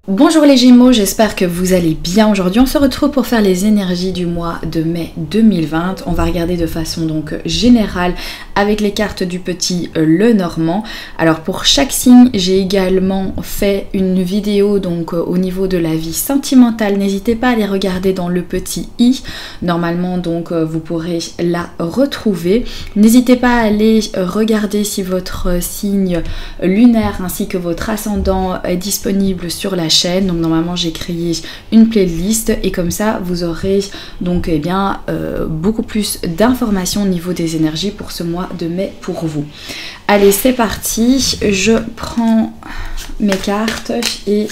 Bonjour les Gémeaux, j'espère que vous allez bien. Aujourd'hui on se retrouve pour faire les énergies du mois de mai 2020. On va regarder de façon donc générale avec les cartes du petit Lenormand. Alors pour chaque signe, j'ai également fait une vidéo donc au niveau de la vie sentimentale. N'hésitez pas à les regarder dans le petit i. Normalement donc vous pourrez la retrouver. N'hésitez pas à aller regarder si votre signe lunaire ainsi que votre ascendant est disponible sur la chaîne. Donc normalement j'ai créé une playlist et comme ça vous aurez donc beaucoup plus d'informations au niveau des énergies pour ce mois de mai pour vous. Allez, c'est parti, je prends mes cartes et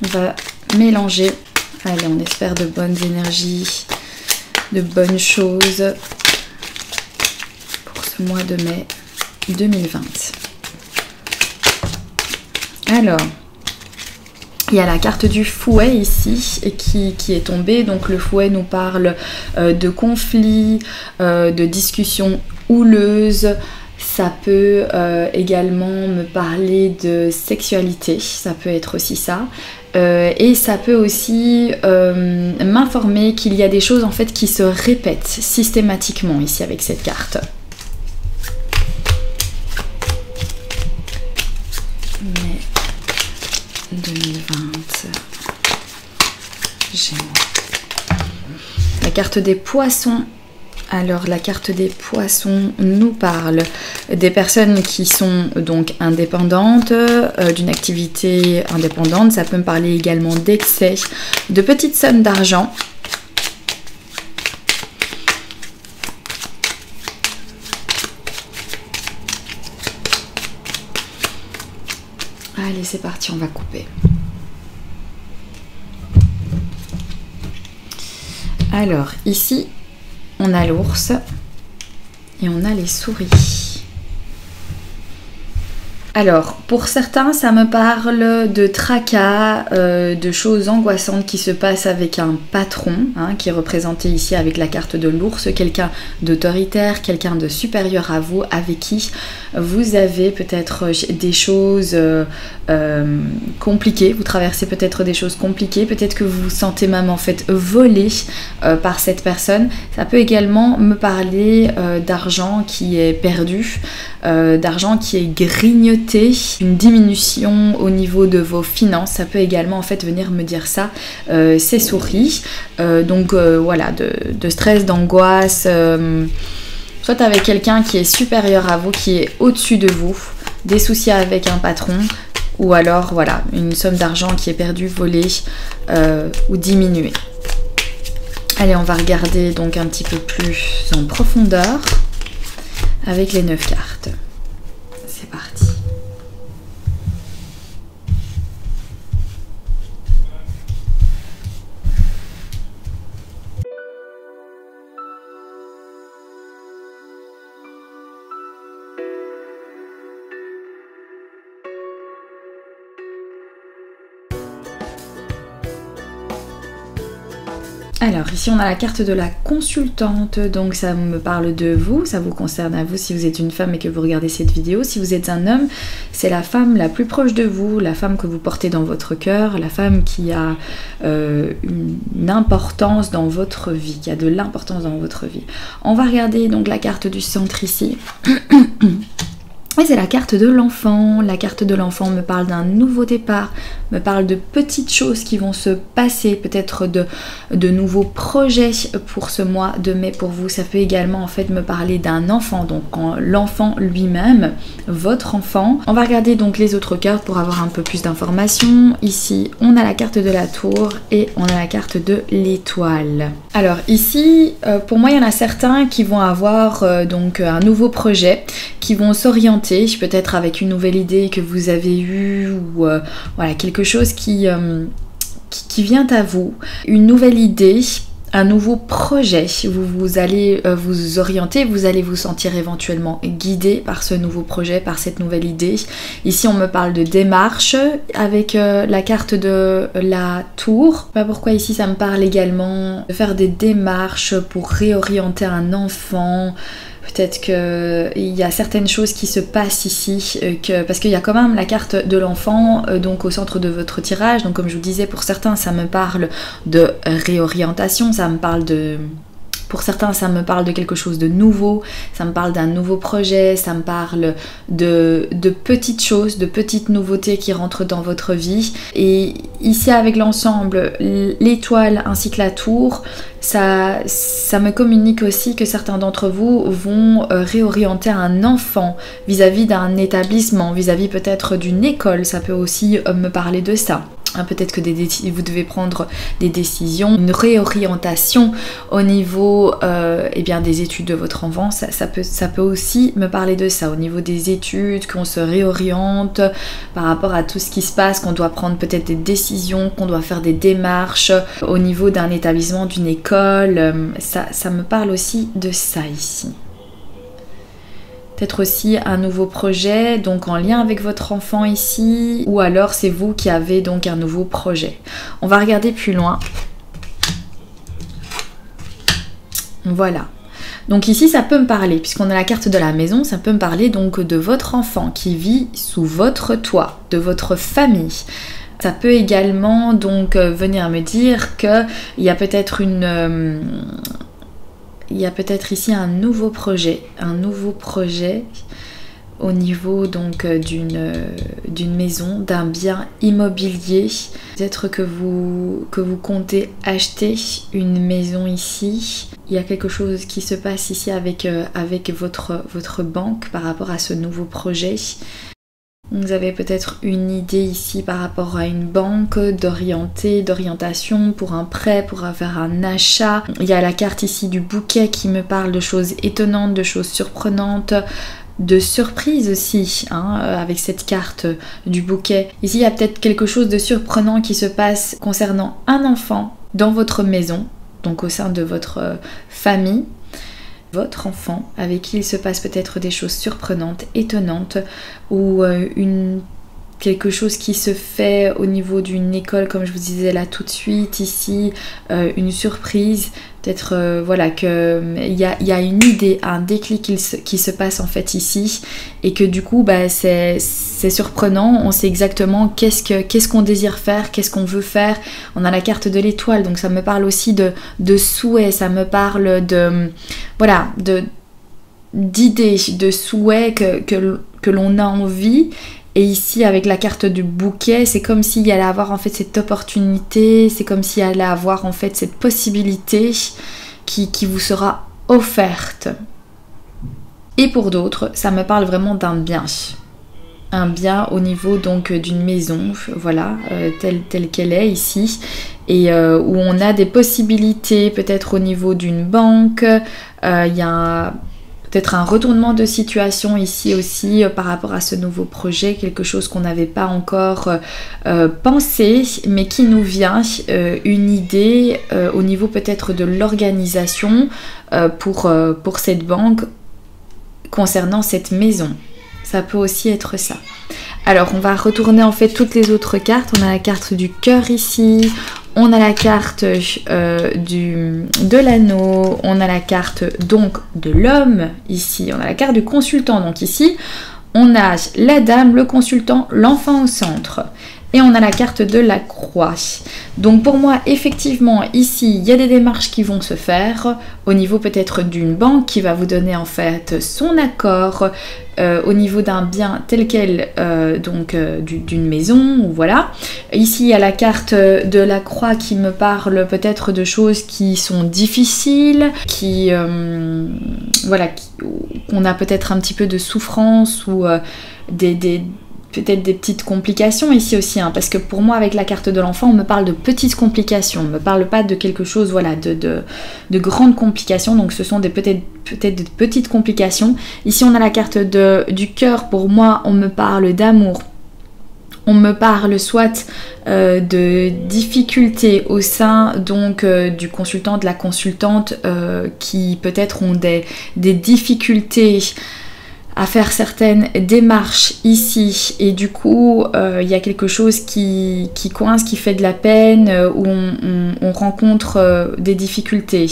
on va mélanger. Allez, on espère de bonnes énergies, de bonnes choses pour ce mois de mai 2020. Alors, il y a la carte du fouet ici et qui est tombée. Donc le fouet nous parle de conflits, de discussions houleuses. Ça peut également me parler de sexualité, ça peut être aussi ça. Et ça peut aussi m'informer qu'il y a des choses en fait qui se répètent systématiquement ici avec cette carte. Mais 2020, Gémeaux. La carte des poissons. Alors la carte des poissons nous parle des personnes qui sont donc indépendantes, d'une activité indépendante. Ça peut me parler également d'excès, de petites sommes d'argent. Allez, c'est parti, on va couper. Alors, ici, on a l'ours et on a les souris. Alors, pour certains, ça me parle de tracas, de choses angoissantes qui se passent avec un patron, qui est représenté ici avec la carte de l'ours, quelqu'un d'autoritaire, quelqu'un de supérieur à vous, avec qui vous avez peut-être des choses compliquées, vous traversez peut-être des choses compliquées, peut-être que vous vous sentez même en fait volé par cette personne. Ça peut également me parler d'argent qui est perdu, d'argent qui est grignoté, une diminution au niveau de vos finances. Ça peut également en fait venir me dire ça, ces souris. Voilà, de stress, d'angoisse, soit avec quelqu'un qui est supérieur à vous, qui est au-dessus de vous, des soucis avec un patron, ou alors voilà, une somme d'argent qui est perdue, volée ou diminuée. Allez, on va regarder donc un petit peu plus en profondeur avec les 9 cartes. C'est parti. Alors ici on a la carte de la consultante, donc ça me parle de vous, ça vous concerne à vous si vous êtes une femme et que vous regardez cette vidéo. Si vous êtes un homme, c'est la femme la plus proche de vous, la femme que vous portez dans votre cœur, la femme qui a une importance dans votre vie, qui a de l'importance dans votre vie. On va regarder donc la carte du centre ici. Et c'est la carte de l'enfant. La carte de l'enfant me parle d'un nouveau départ, me parle de petites choses qui vont se passer, peut-être de nouveaux projets pour ce mois de mai pour vous. Ça peut également en fait me parler d'un enfant, donc l'enfant lui-même, votre enfant. On va regarder donc les autres cartes pour avoir un peu plus d'informations. Ici, on a la carte de la tour et on a la carte de l'étoile. Alors ici, pour moi, il y en a certains qui vont avoir donc un nouveau projet, qui vont s'orienter peut-être avec une nouvelle idée que vous avez eue ou voilà, quelque chose qui vient à vous, une nouvelle idée, un nouveau projet. Vous allez vous orienter, vous allez vous sentir éventuellement guidé par ce nouveau projet, par cette nouvelle idée. Ici on me parle de démarche avec la carte de la tour. Pas pourquoi ici ça me parle également de faire des démarches pour réorienter un enfant. Peut-être qu'il y a certaines choses qui se passent ici, parce qu'il y a quand même la carte de l'enfant donc au centre de votre tirage. Donc comme je vous disais, pour certains ça me parle de réorientation, ça me parle de... Pour certains, ça me parle de quelque chose de nouveau, ça me parle d'un nouveau projet, ça me parle de petites choses, de petites nouveautés qui rentrent dans votre vie. Et ici, avec l'ensemble, l'étoile ainsi que la tour, ça me communique aussi que certains d'entre vous vont réorienter un enfant vis-à-vis d'un établissement, vis-à-vis peut-être d'une école, ça peut aussi me parler de ça. Peut-être que vous devez prendre des décisions, une réorientation au niveau eh bien, des études de votre enfant. Ça peut aussi me parler de ça, au niveau des études, qu'on se réoriente par rapport à tout ce qui se passe, qu'on doit prendre peut-être des décisions, qu'on doit faire des démarches au niveau d'un établissement, d'une école. Ça me parle aussi de ça ici. Peut-être aussi un nouveau projet, donc en lien avec votre enfant ici, ou alors c'est vous qui avez donc un nouveau projet. On va regarder plus loin. Voilà. Donc ici ça peut me parler, puisqu'on a la carte de la maison, ça peut me parler donc de votre enfant qui vit sous votre toit, de votre famille. Ça peut également donc venir me dire qu'il y a peut-être il y a peut-être ici un nouveau projet au niveau donc d'une maison, d'un bien immobilier. Peut-être que vous comptez acheter une maison ici. Il y a quelque chose qui se passe ici avec votre banque par rapport à ce nouveau projet. Vous avez peut-être une idée ici par rapport à une banque, d'orientation pour un prêt, pour faire un achat. Il y a la carte ici du bouquet qui me parle de choses étonnantes, de choses surprenantes, de surprises aussi, hein, avec cette carte du bouquet. Ici, il y a peut-être quelque chose de surprenant qui se passe concernant un enfant dans votre maison, donc au sein de votre famille. Votre enfant avec qui il se passe peut-être des choses surprenantes, étonnantes, ou quelque chose qui se fait au niveau d'une école, comme je vous disais là tout de suite ici, une surprise, peut-être voilà qu'il y a une idée, un déclic qui se passe en fait ici, et que du coup bah, c'est surprenant, on sait exactement qu'est-ce qu'on désire faire, qu'est-ce qu'on veut faire. On a la carte de l'étoile, donc ça me parle aussi de souhaits, ça me parle de voilà, d'idées, de souhaits que l'on a envie. Et ici, avec la carte du bouquet, c'est comme s'il y allait avoir en fait cette opportunité, c'est comme s'il y allait avoir en fait cette possibilité qui vous sera offerte. Et pour d'autres, ça me parle vraiment d'un bien. Un bien au niveau donc d'une maison, voilà, telle qu'elle est ici, et où on a des possibilités, peut-être au niveau d'une banque, il y a peut-être un retournement de situation ici aussi par rapport à ce nouveau projet, quelque chose qu'on n'avait pas encore pensé, mais qui nous vient, une idée au niveau peut-être de l'organisation pour cette banque concernant cette maison. Ça peut aussi être ça. Alors on va retourner en fait toutes les autres cartes. On a la carte du cœur ici, on a la carte de l'anneau, on a la carte donc de l'homme ici, on a la carte du consultant. Donc ici on a la dame, le consultant, l'enfant au centre. Et on a la carte de la croix. Donc pour moi, effectivement, ici, il y a des démarches qui vont se faire au niveau peut-être d'une banque qui va vous donner en fait son accord au niveau d'un bien tel quel, donc d'une maison, ou voilà. Ici, il y a la carte de la croix qui me parle peut-être de choses qui sont difficiles, voilà, qu'on a peut-être un petit peu de souffrance ou peut-être des petites complications ici aussi, hein, parce que pour moi avec la carte de l'enfant on me parle de petites complications, on ne me parle pas de quelque chose voilà, de grandes complications, donc ce sont peut-être des petites complications. Ici on a la carte du cœur, pour moi on me parle d'amour, on me parle soit de difficultés au sein donc du consultant, de la consultante qui peut-être ont des difficultés à faire certaines démarches ici, et du coup il y a quelque chose qui coince, qui fait de la peine, où on rencontre des difficultés.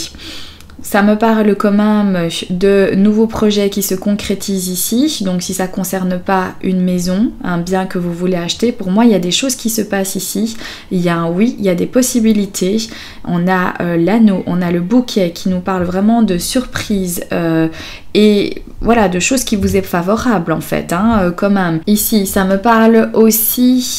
Ça me parle quand même de nouveaux projets qui se concrétisent ici. Donc si ça ne concerne pas une maison, un bien que vous voulez acheter, pour moi il y a des choses qui se passent ici. Il y a un oui, il y a des possibilités. On a l'anneau, on a le bouquet qui nous parle vraiment de surprises et voilà, de choses qui vous est favorable en fait, hein, quand même. Ici, ça me parle aussi...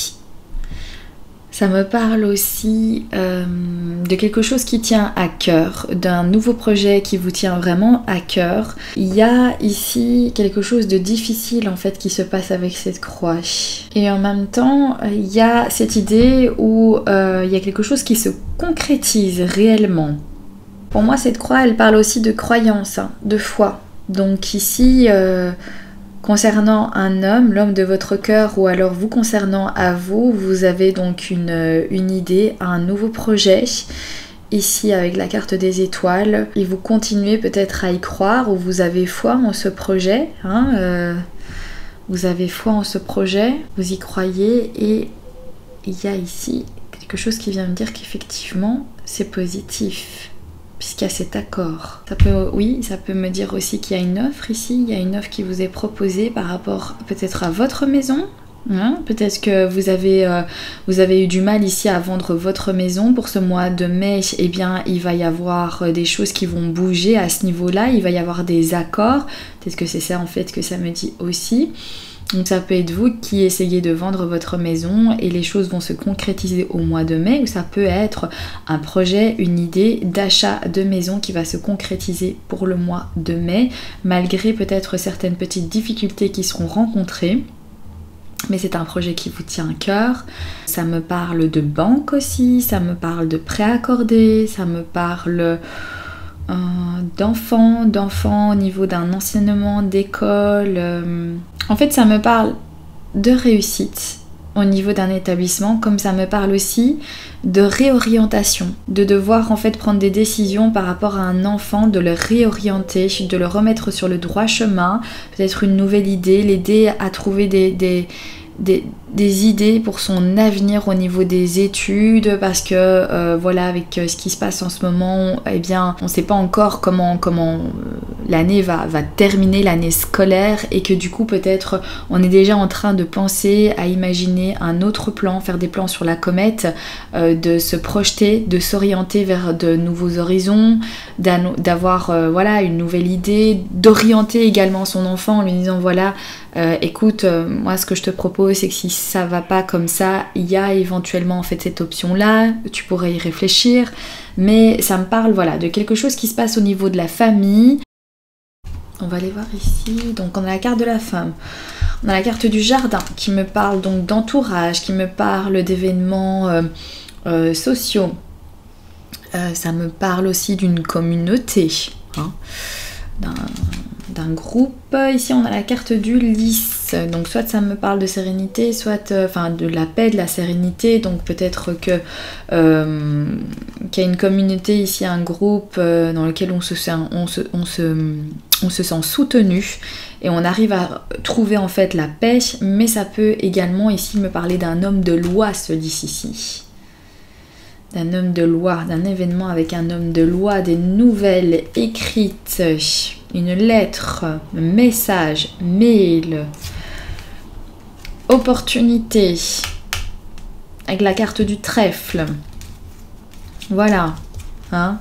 de quelque chose qui tient à cœur, d'un nouveau projet qui vous tient vraiment à cœur. Il y a ici quelque chose de difficile en fait qui se passe avec cette croix. Et en même temps, il y a cette idée où il y a quelque chose qui se concrétise réellement. Pour moi, cette croix, elle parle aussi de croyance, hein, de foi. Donc ici... concernant un homme, l'homme de votre cœur, ou alors vous concernant à vous, vous avez donc une idée, un nouveau projet. Ici avec la carte des étoiles, et vous continuez peut-être à y croire, ou vous avez foi en ce projet. Vous avez foi en ce projet, vous y croyez, et il y a ici quelque chose qui vient me dire qu'effectivement c'est positif. Puisqu'il y a cet accord. Ça peut me dire aussi qu'il y a une offre ici, il y a une offre qui vous est proposée par rapport peut-être à votre maison. Hein, peut-être que vous avez eu du mal ici à vendre votre maison pour ce mois de mai. Eh bien, il va y avoir des choses qui vont bouger à ce niveau-là. Il va y avoir des accords. Peut-être que c'est ça en fait que ça me dit aussi. Donc ça peut être vous qui essayez de vendre votre maison et les choses vont se concrétiser au mois de mai, ou ça peut être un projet, une idée d'achat de maison qui va se concrétiser pour le mois de mai, malgré peut-être certaines petites difficultés qui seront rencontrées. Mais c'est un projet qui vous tient à cœur. Ça me parle de banque aussi, ça me parle de prêt accordé, ça me parle... d'enfants au niveau d'un enseignement, d'école. En fait, ça me parle de réussite au niveau d'un établissement, comme ça me parle aussi de réorientation, de devoir en fait prendre des décisions par rapport à un enfant, de le réorienter, de le remettre sur le droit chemin, peut-être une nouvelle idée, l'aider à trouver des idées pour son avenir au niveau des études, parce que voilà, avec ce qui se passe en ce moment, eh bien on ne sait pas encore comment l'année va terminer, l'année scolaire, et que du coup peut-être on est déjà en train de penser à imaginer un autre plan, faire des plans sur la comète, de se projeter, de s'orienter vers de nouveaux horizons, d'avoir voilà, une nouvelle idée, d'orienter également son enfant en lui disant voilà, écoute, moi ce que je te propose c'est que si ça va pas comme ça, il y a éventuellement en fait cette option là, tu pourrais y réfléchir, mais ça me parle voilà de quelque chose qui se passe au niveau de la famille. On va aller voir ici, donc on a la carte de la femme, on a la carte du jardin qui me parle donc d'entourage, qui me parle d'événements sociaux, ça me parle aussi d'une communauté, hein, d'un groupe. Ici on a la carte du lys, donc soit ça me parle de sérénité, soit de la paix, de la sérénité, donc peut-être que qu'il y a une communauté ici, un groupe dans lequel on se sent soutenu et on arrive à trouver en fait la paix, mais ça peut également ici me parler d'un homme de loi, ce lys ici. D'un homme de loi, d'un événement avec un homme de loi, des nouvelles écrites, une lettre, un message, mail, opportunité, avec la carte du trèfle. Voilà, hein.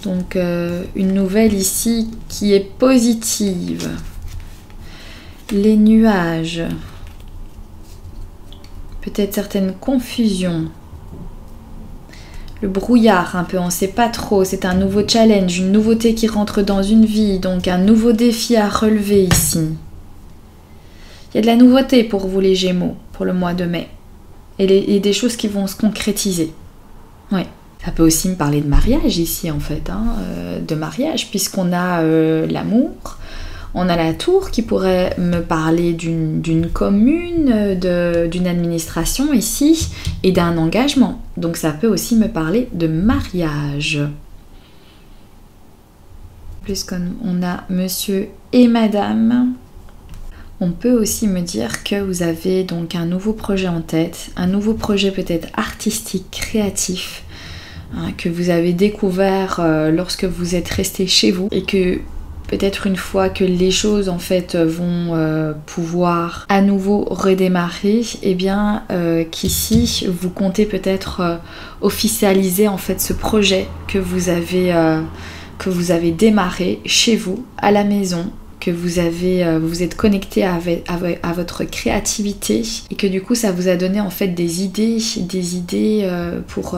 Donc une nouvelle ici qui est positive. Les nuages, peut-être certaines confusions. Le brouillard un peu, on ne sait pas trop, c'est un nouveau challenge, une nouveauté qui rentre dans une vie, donc un nouveau défi à relever ici. Il y a de la nouveauté pour vous les Gémeaux, pour le mois de mai, et des choses qui vont se concrétiser. Oui. Ça peut aussi me parler de mariage ici en fait, hein, de mariage, puisqu'on a l'amour. On a la tour qui pourrait me parler d'une commune, d'une administration ici et d'un engagement. Donc ça peut aussi me parler de mariage. Plus comme on a monsieur et madame, on peut aussi me dire que vous avez donc un nouveau projet en tête, un nouveau projet peut-être artistique, créatif, hein, que vous avez découvert lorsque vous êtes resté chez vous et que peut-être une fois que les choses en fait vont pouvoir à nouveau redémarrer, et bien qu'ici vous comptez peut-être officialiser en fait ce projet que vous avez démarré chez vous, à la maison, que vous êtes connecté à votre créativité et que du coup ça vous a donné en fait des idées pour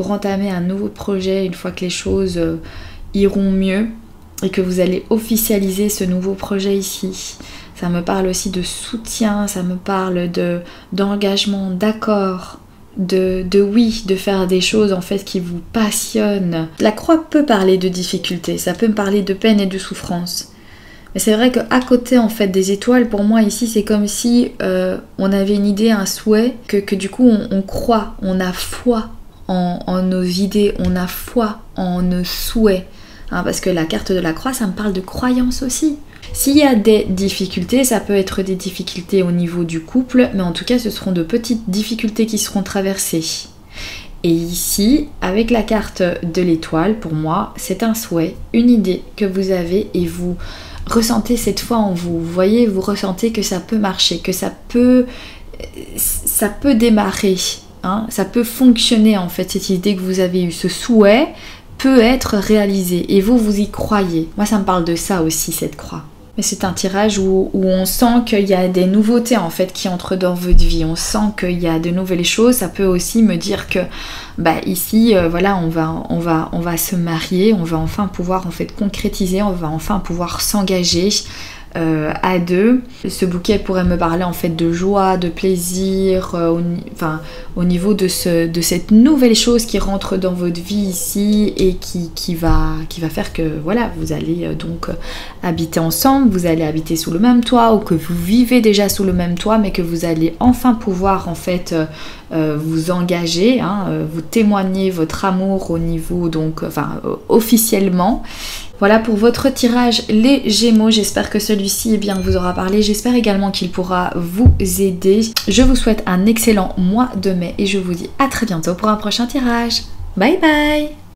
entamer un nouveau projet une fois que les choses iront mieux. Et que vous allez officialiser ce nouveau projet ici. Ça me parle aussi de soutien, ça me parle d'engagement, d'accord, de oui, de faire des choses en fait qui vous passionnent. La croix peut parler de difficultés, ça peut me parler de peine et de souffrance. Mais c'est vrai qu'à côté en fait des étoiles, pour moi ici c'est comme si on avait une idée, un souhait, que du coup on croit, on a foi en nos idées, on a foi en nos souhaits. Hein, parce que la carte de la croix, ça me parle de croyance aussi. S'il y a des difficultés, ça peut être des difficultés au niveau du couple, mais en tout cas, ce seront de petites difficultés qui seront traversées. Et ici, avec la carte de l'étoile, pour moi, c'est un souhait, une idée que vous avez et vous ressentez cette foi en vous. Vous voyez, vous ressentez que ça peut marcher, que ça peut démarrer, hein, ça peut fonctionner en fait, cette idée que vous avez eue, ce souhait peut être réalisé et vous y croyez. Moi ça me parle de ça aussi, cette croix. Mais c'est un tirage où on sent qu'il y a des nouveautés en fait qui entrent dans votre vie, on sent qu'il y a de nouvelles choses. Ça peut aussi me dire que ici voilà, on va se marier, on va enfin pouvoir en fait concrétiser, on va enfin pouvoir s'engager à deux. Ce bouquet pourrait me parler en fait de joie, de plaisir, au niveau de cette nouvelle chose qui rentre dans votre vie ici et qui va faire que voilà, vous allez donc habiter ensemble, vous allez habiter sous le même toit ou que vous vivez déjà sous le même toit, mais que vous allez enfin pouvoir en fait vous engager, hein, vous témoigner votre amour au niveau donc officiellement. Voilà pour votre tirage les Gémeaux, j'espère que celui-ci vous aura parlé, j'espère également qu'il pourra vous aider. Je vous souhaite un excellent mois de mai et je vous dis à très bientôt pour un prochain tirage. Bye bye!